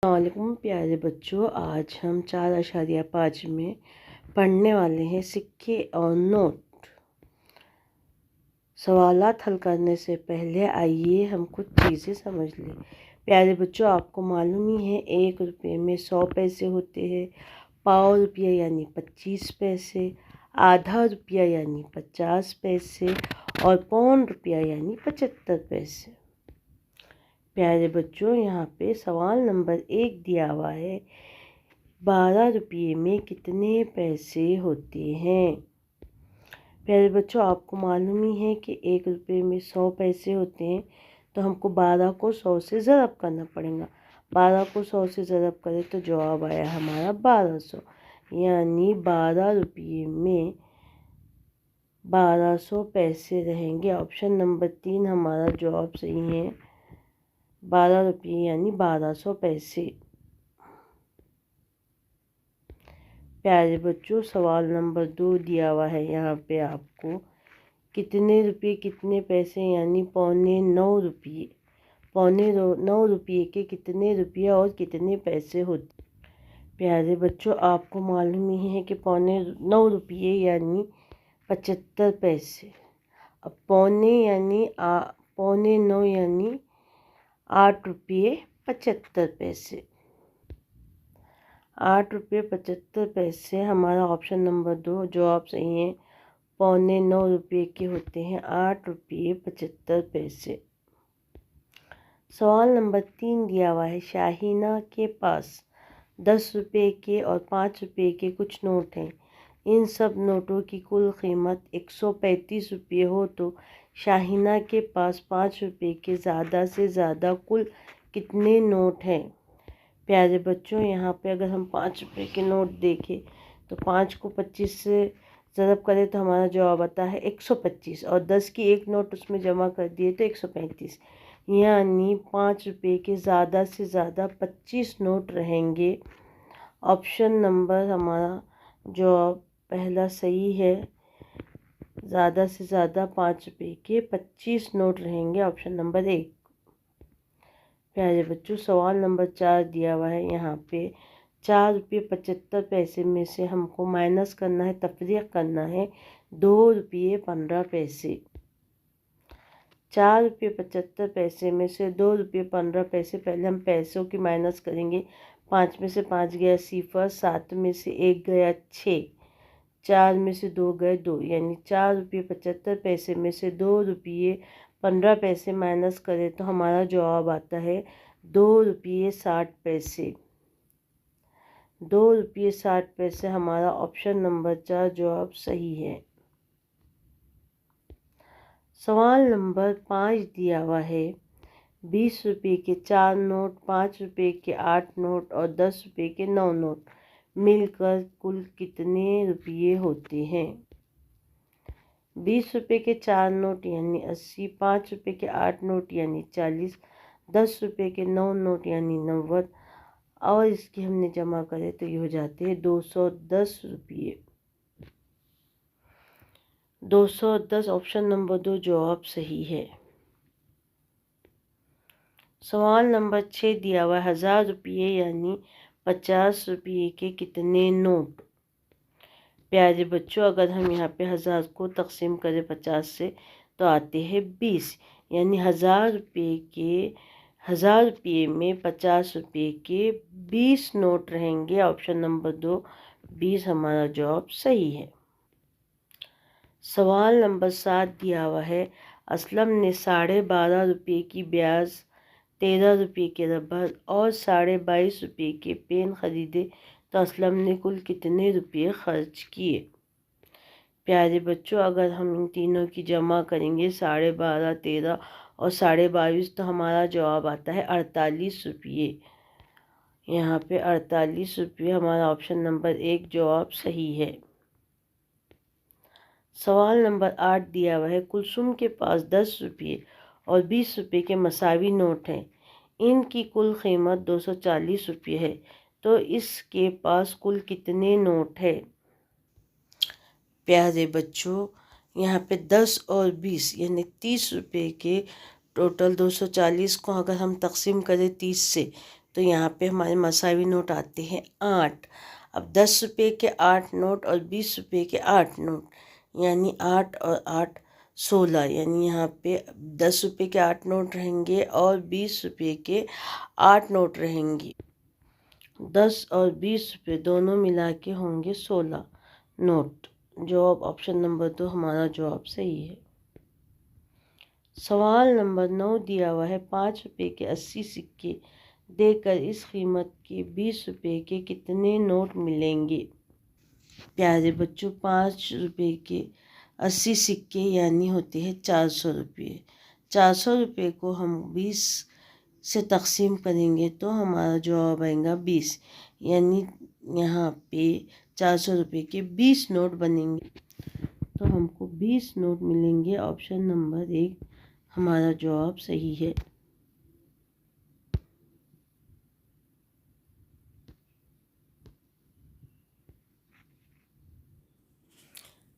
السلام علیکم پیارے بچوں، آج ہم 4.5 میں پڑھنے والے ہیں سکے اور نوٹ۔ سوالات حل کرنے سے پہلے آئیے ہم کچھ چیزیں سمجھ لیں۔ پیارے بچوں، آپ کو معلوم ہی ہے 1 روپے میں 100 پیسے ہوتے ہیں، پاؤ روپیہ یعنی 25 پیسے، آدھا روپیہ یعنی 50 پیسے اور پون روپیہ یعنی 75 پیسے۔ پیارے بچوں، یہاں پہ سوال نمبر 1 دیا ہوا ہے، 12 روپے میں کتنے پیسے ہوتے ہیں؟ پیارے بچوں، آپ کو معلوم ہی ہے کہ 1 روپے میں 100 پیسے ہوتے ہیں، تو ہم کو 12 کو 100 سے ضرب کرنا پڑے گا۔ 12 کو 100 سے ضرب کرے تو جواب آیا ہمارا 1200، یعنی 12 روپے میں 1200 پیسے رہیں گے۔ آپشن نمبر 3 ہمارا جواب صحیح ہے، 12 روپے یعنی 1200 پیسے۔ پیارے بچوں، سوال نمبر 2 دیا ہوا ہے، یہاں پہ آپ کو کتنے روپے کتنے پیسے یعنی 9.25 روپے، 9.25 روپے کے کتنے روپیہ اور کتنے پیسے ہوتے؟ پیارے بچوں، آپ کو معلوم ہی ہے کہ 9.25 روپے یعنی 75 پیسے۔ اب پونے یعنی 9.25 یعنی 8 روپے 75 پیسے۔ 8 روپے 75 پیسے ہمارا آپشن نمبر 2 جواب صحیح ہے، 9.25 روپے کے ہوتے ہیں 8 روپے 75 پیسے۔ سوال نمبر 3 دیا ہوا ہے، شاہینہ کے پاس 10 روپے کے اور 5 روپے کے کچھ نوٹ ہیں۔ ان سب نوٹوں کی کل قیمت 135 روپے ہو تو شاہینہ کے پاس 5 روپے کے زیادہ سے زیادہ کل کتنے نوٹ ہیں؟ پیارے بچوں، یہاں پہ اگر ہم 5 روپے کے نوٹ دیکھیں تو 5 کو 25 سے ضرب کرے تو ہمارا جواب آتا ہے 125، اور 10 کی ایک نوٹ اس میں جمع کر دیے تو 135، یعنی 5 روپے کے زیادہ سے زیادہ 25 نوٹ رہیں گے۔ آپشن نمبر ہمارا جواب پہلا صحیح ہے، زیادہ سے زیادہ 5 روپے کے 25 نوٹ رہیں گے، آپشن نمبر 1۔ پیارے بچوں، سوال نمبر 4 دیا ہوا ہے، یہاں پہ 4 روپے 75 پیسے میں سے ہم کو مائنس کرنا ہے، تفریق کرنا ہے 2 روپے 15 پیسے۔ 4 روپے 75 پیسے میں سے 2 روپے 15 پیسے، پہلے ہم پیسوں کی مائنس کریں گے۔ 5 میں سے 5 گیا 0، 7 میں سے 1 گیا 6، 4 میں سے 2 گئے 2، یعنی 4 روپے 75 پیسے میں سے 2 روپے 15 پیسے مائنس کرے تو ہمارا جواب آتا ہے 2 روپے 60 پیسے۔ 2 روپے 60 پیسے ہمارا آپشن نمبر 4 جواب صحیح ہے۔ سوال نمبر 5 دیا ہوا ہے، 20 روپے کے 4 نوٹ، 5 روپے کے 8 نوٹ اور 10 روپے کے 9 نوٹ مل کر کل کتنے روپے ہوتے ہیں؟ 20 روپے کے 4 نوٹ یعنی 80، 5 روپے کے 8 نوٹ یعنی 40، 10 روپے کے 9 نوٹ یعنی 90، اور اس کی ہم نے جمع کرے تو یہ ہو جاتے ہیں 210 روپے۔ 210 آپشن نمبر 2 جواب صحیح ہے۔ سوال نمبر 6 دیا ہوا ہے، 1000 روپے یعنی 50 روپے کے کتنے نوٹ؟ پیارے بچوں، اگر ہم یہاں پہ 1000 کو تقسیم کریں 50 سے تو آتے ہیں 20، یعنی 1000 روپے میں 50 روپے کے 20 نوٹ رہیں گے، آپشن نمبر 2 20 ہمارا جواب صحیح ہے۔ سوال نمبر 7 دیا ہوا ہے، اسلم نے 12.5 روپے کی بیاج، 13 روپے کے ربڑ اور 22.5 روپے کے پین خریدے تو اسلم نے کل کتنے روپے خرچ کیے؟ پیارے بچوں، اگر ہم ان تینوں کی جمع کریں گے 12.5، 13 اور 22.5 تو ہمارا جواب آتا ہے 48 روپے۔ یہاں پہ 48 روپے ہمارا آپشن نمبر 1 جواب صحیح ہے۔ سوال نمبر 8 دیا ہوا ہے، کلثوم کے پاس 10 روپے اور 20 روپے کے مساوی نوٹ ہیں، ان کی کل قیمت 240 روپے ہے، تو اس کے پاس کل کتنے نوٹ ہے؟ پیارے بچوں، یہاں پہ 10 اور 20 یعنی 30 روپے کے ٹوٹل 240 کو اگر ہم تقسیم کریں 30 سے تو یہاں پہ ہمارے مساوی نوٹ آتے ہیں 8۔ اب 10 روپے کے 8 نوٹ اور 20 روپے کے 8 نوٹ، یعنی 8 اور 8 16، یعنی یہاں پہ 10 روپے کے 8 نوٹ رہیں گے اور 20 روپے کے 8 نوٹ رہیں گی۔ 10 اور 20 روپے دونوں ملا کے ہوں گے 16 نوٹ۔ جواب آپشن نمبر 2 ہمارا جواب صحیح ہے۔ سوال نمبر 9 دیا ہوا ہے 5 روپے کے 80 سکے دے کر اس قیمت کے 20 روپے کے کتنے نوٹ ملیں گے؟ پیارے بچوں، 5 روپے کے 80 سکے یعنی ہوتے ہیں 400 روپے۔ 400 روپے کو ہم 20 سے تقسیم کریں گے تو ہمارا جواب آئے گا 20، یعنی یہاں پہ 400 روپے کے 20 نوٹ بنیں گے، تو ہم کو 20 نوٹ ملیں گے۔ آپشن نمبر 1 ہمارا جواب صحیح ہے۔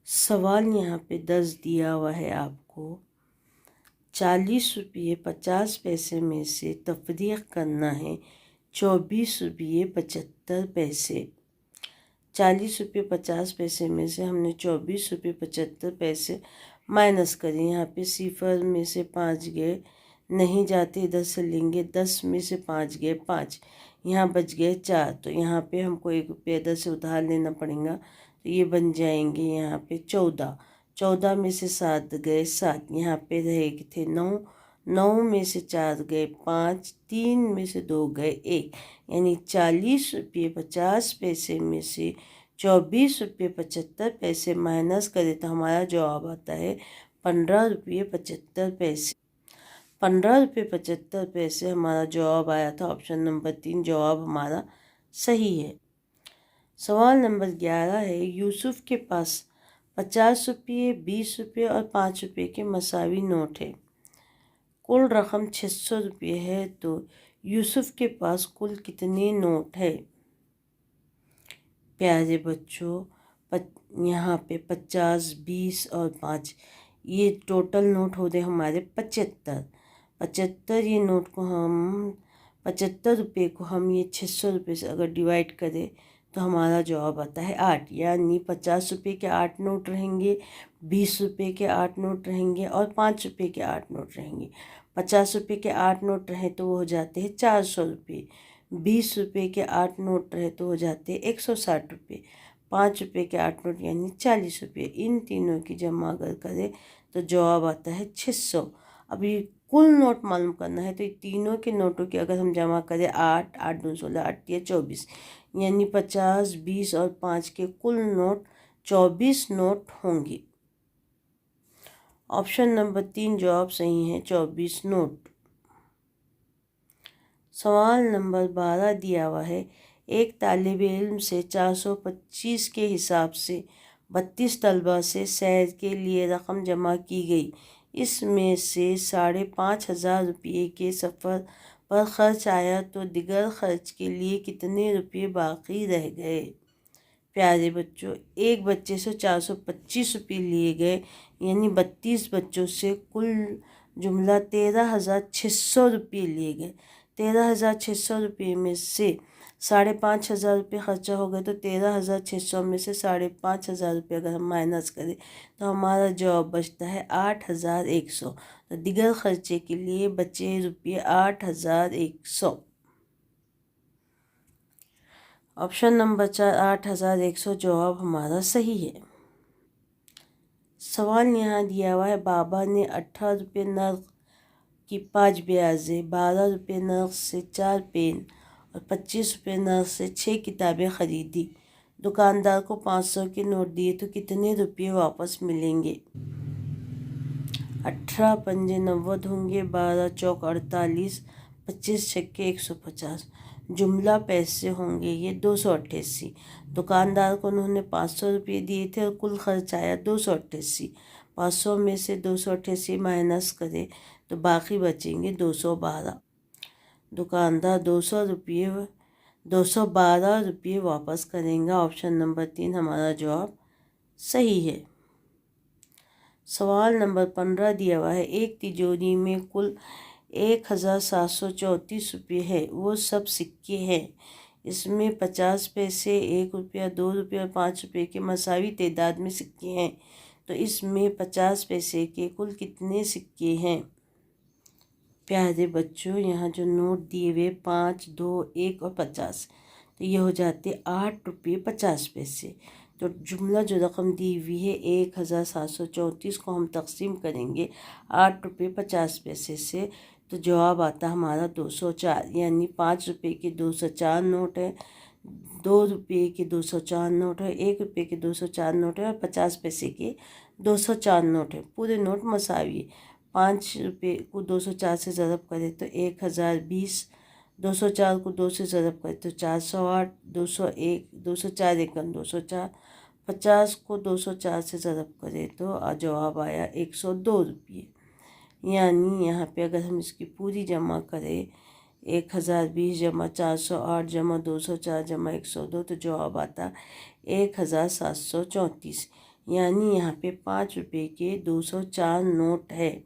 سوال یہاں پہ 10 دیا ہوا ہے آپ کو، 40 روپے 50 پیسے میں سے تفریق کرنا ہے 24 روپے 75 پیسے۔ 40 روپے 50 پیسے میں سے ہم نے 24 روپے 75 پیسے مائنس کرے۔ یہاں پہ صفر میں سے 5 گئے، نہیں جاتے ادھر سے لیں گے، 10 میں سے 5 گئے 5، یہاں بچ گئے 4، تو یہاں پہ ہم کو 1 روپے ادھر سے ادھار لینا پڑے گا، تو یہ بن جائیں گے یہاں پہ 14۔ 14 میں سے 7 گئے 7، یہاں پہ رہے تھے 9، 9 میں سے 4 گئے 5، 3 میں سے 2 گئے 1، یعنی 40 روپے 50 پیسے میں سے 24 روپے 75 پیسے مائنس کرے تو ہمارا جواب آتا ہے 15 روپے 75 پیسے۔ 15 روپے 75 پیسے ہمارا جواب آیا تھا۔ آپشن نمبر 3 جواب ہمارا صحیح ہے۔ سوال نمبر 11 ہے، یوسف کے پاس 50 روپے 20 روپے اور 5 روپے کے مساوی نوٹ ہے، کل رقم 600 روپے ہے، تو یوسف کے پاس کل کتنے نوٹ ہے؟ پیارے بچوں، یہاں پہ 50 20 اور 5 یہ ٹوٹل نوٹ ہو رہے ہمارے 75۔ 75 یہ نوٹ کو ہم 75 روپے کو ہم یہ 600 روپے سے اگر ڈیوائڈ کریں تو ہمارا جواب آتا ہے 8، یعنی 50 روپے کے 8 نوٹ رہیں گے، 20 روپے کے 8 نوٹ رہیں گے اور 5 روپے کے 8 نوٹ رہیں گے۔ 50 روپے کے 8 نوٹ رہیں تو وہ ہو جاتے ہیں 400 روپے، 20 روپے کے 8 نوٹ رہے تو ہو جاتے 160 روپے، 5 روپے کے 8 نوٹ یعنی 40 روپے۔ ان تینوں کی جمع اگر کرے تو جواب آتا ہے 600۔ اب یہ کل نوٹ معلوم کرنا ہے، تو یہ تینوں کے نوٹوں کی اگر ہم جمع کریں 8 8 2 16 8 یا 24، یعنی 50 20 اور 5 کے کل نوٹ 24 نوٹ ہوں گے۔ آپشن نمبر 3 جواب صحیح ہے، 24 نوٹ۔ سوال نمبر 12 دیا ہوا ہے، ایک طالب علم سے 425 کے حساب سے 32 طلباء سے سیر کے لیے رقم جمع کی گئی، اس میں سے 5,500 روپے کے سفر پر خرچ آیا تو دیگر خرچ کے لیے کتنے روپے باقی رہ گئے؟ پیارے بچوں، ایک بچے سے 425 روپے لیے گئے، یعنی 32 بچوں سے کل جملہ 13,600 روپے لیے گئے۔ 13,600 روپے میں سے 5,500 روپے خرچہ ہو گئے، تو 13,600 میں سے 5,500 روپے اگر ہم مائنس کریں تو ہمارا جواب بچتا ہے 8,100، تو دیگر خرچے کے لیے بچے روپے 8,100۔ آپشن نمبر 4 8,100 جواب ہمارا صحیح ہے۔ سوال یہاں دیا ہوا ہے، بابا نے 18 روپے نرخ کی 5 بیازیں، 12 روپے نرخ سے 4 پین اور 25 روپے نرخ سے 6 کتابیں خریدی، دکاندار کو 500 کے نوٹ دیے تو کتنے روپے واپس ملیں گے؟ 18 پنجے 90 ہوں گے، 12 چوک 48، 25 چھکے 150، جملہ پیسے ہوں گے یہ 288۔ دکاندار کو انہوں نے 500 روپے دیے تھے اور کل خرچ آیا 288۔ 500 میں سے 288 مائنس کرے تو باقی بچیں گے 212۔ دکاندار 212 روپے واپس کریں گا۔ آپشن نمبر 3 ہمارا جواب صحیح ہے۔ سوال نمبر 15 دیا ہوا ہے، ایک تجوری میں کل 1734 ہے وہ سب سکے ہیں۔ اس میں 50 پیسے، 1 روپیہ، 2 روپیہ اور 5 روپے کے مساوی تعداد میں سکے ہیں۔ تو اس میں 50 پیسے کے کل کتنے سکے ہیں؟ پیارے بچوں، یہاں جو نوٹ دیے ہوئے 5، 2، 1 اور 50، تو یہ ہو جاتے 8 روپے 50 پیسے۔ تو جملہ جو رقم دی ہوئی ہے 1734 کو ہم تقسیم کریں گے 8 روپے 50 پیسے سے، تو جواب آتا ہمارا 204، یعنی 5 روپے کے 204 نوٹ ہے، 2 روپے کے 204 نوٹ ہے، 1 روپے کے 204 نوٹ ہے اور 50 پیسے کے 204 نوٹ ہے۔ پورے نوٹ مساوی ہے۔ 5 روپے کو 204 سے ضرب کرے تو 1020، 204 کو 2 سے ضرب کرے تو 408، 201، 204 ایکم 204، 50 کو 204 سے ضرب کرے تو جواب آیا 102 روپیے۔ یعنی یہاں پہ اگر ہم اس کی پوری جمع کریں 1020 جمع 408 جمع 204 جمع 102 تو جواب آتا 1734۔ یعنی یہاں پہ 5 روپے کے 204 نوٹ ہے۔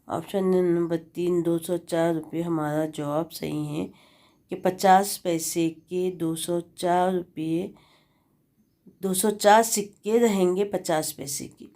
آپشن نمبر 3 204 روپے ہمارا جواب صحیح ہے کہ 50 پیسے کے 204 سکے رہیں گے 50 پیسے کی۔